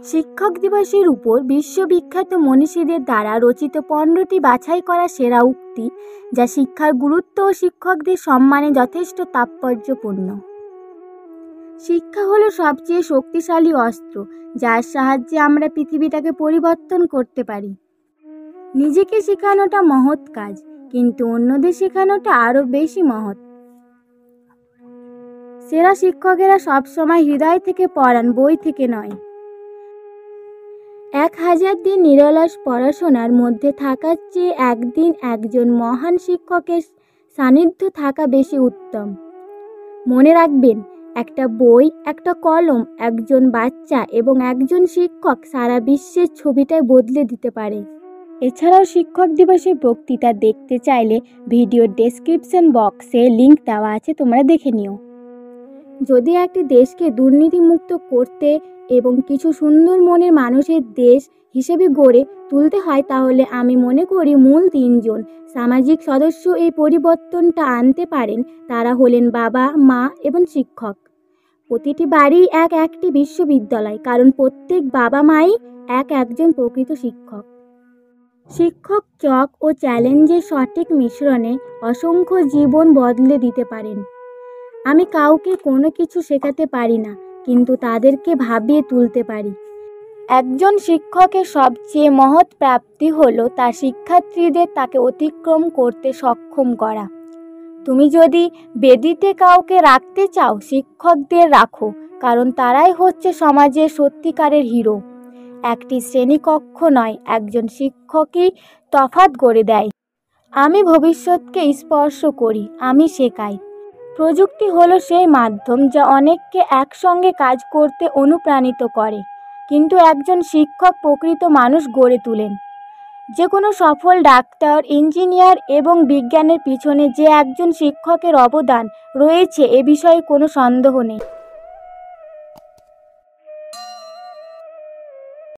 শিক্ষক দিবসের উপর বিশ্ববিখ্যাত মনীষীদের দ্বারা রচিত 15টি বাছাই করা সেরা উক্তি, যা শিক্ষার গুরুত্ব ও শিক্ষকদের সম্মানে যথেষ্ট তাৎপর্যপূর্ণ। শিক্ষা হলো সবচেয়ে শক্তিশালী অস্ত্র, যার সাহায্যে আমরা পৃথিবীটাকে পরিবর্তন করতে পারি। নিজেকে শেখানোটা মহৎ কাজ, কিন্তু অন্যদের শেখানোটা আরও বেশি মহৎ। সেরা শিক্ষকেরা সবসময় হৃদয় থেকে পড়ান, বই থেকে নয়। 1000 দিন নিরলস পড়াশোনার মধ্যে থাকার চেয়ে একদিন একজন মহান শিক্ষকের সান্নিধ্য থাকা বেশি উত্তম। মনে রাখবেন, একটা বই, একটা কলম, একজন বাচ্চা এবং একজন শিক্ষক সারা বিশ্বের ছবিটাই বদলে দিতে পারে। এছাড়াও শিক্ষক দিবসের বক্তৃতা দেখতে চাইলে ভিডিওর ডেসক্রিপশন বক্সে লিংক দেওয়া আছে, তোমরা দেখে নিও। যদি একটি দেশকে দুর্নীতিমুক্ত করতে এবং কিছু সুন্দর মনের মানুষের দেশ হিসেবে গড়ে তুলতে হয়, তাহলে আমি মনে করি মূল 3 জন সামাজিক সদস্য এই পরিবর্তনটা আনতে পারেন। তারা হলেন বাবা, মা এবং শিক্ষক। প্রতিটি বাড়ি একটি বিশ্ববিদ্যালয়, কারণ প্রত্যেক বাবা মাই একজন প্রকৃত শিক্ষক। শিক্ষক চক ও চ্যালেঞ্জের সঠিক মিশ্রণে অসংখ্য জীবন বদলে দিতে পারেন। আমি কাউকে কোনো কিছু শেখাতে পারি না, কিন্তু তাদেরকে ভাবিয়ে তুলতে পারি। একজন শিক্ষকের সবচেয়ে মহৎ প্রাপ্তি হলো তার শিক্ষার্থীদের তাকে অতিক্রম করতে সক্ষম করা। তুমি যদি বেদিতে কাউকে রাখতে চাও, শিক্ষকদের রাখো, কারণ তারাই হচ্ছে সমাজের সত্যিকারের হিরো। একটি শ্রেণীকক্ষ নয়, একজন শিক্ষকই তফাৎ গড়ে দেয়। আমি ভবিষ্যৎকে স্পর্শ করি, আমি শেখাই। প্রযুক্তি হলো সেই মাধ্যম যা অনেককে একসঙ্গে কাজ করতে অনুপ্রাণিত করে, কিন্তু একজন শিক্ষক প্রকৃত মানুষ গড়ে তোলেন। যে কোনো সফল ডাক্তার, ইঞ্জিনিয়ার এবং বিজ্ঞানের পিছনে যে একজন শিক্ষকের অবদান রয়েছে, এ বিষয়ে কোনো সন্দেহ নেই।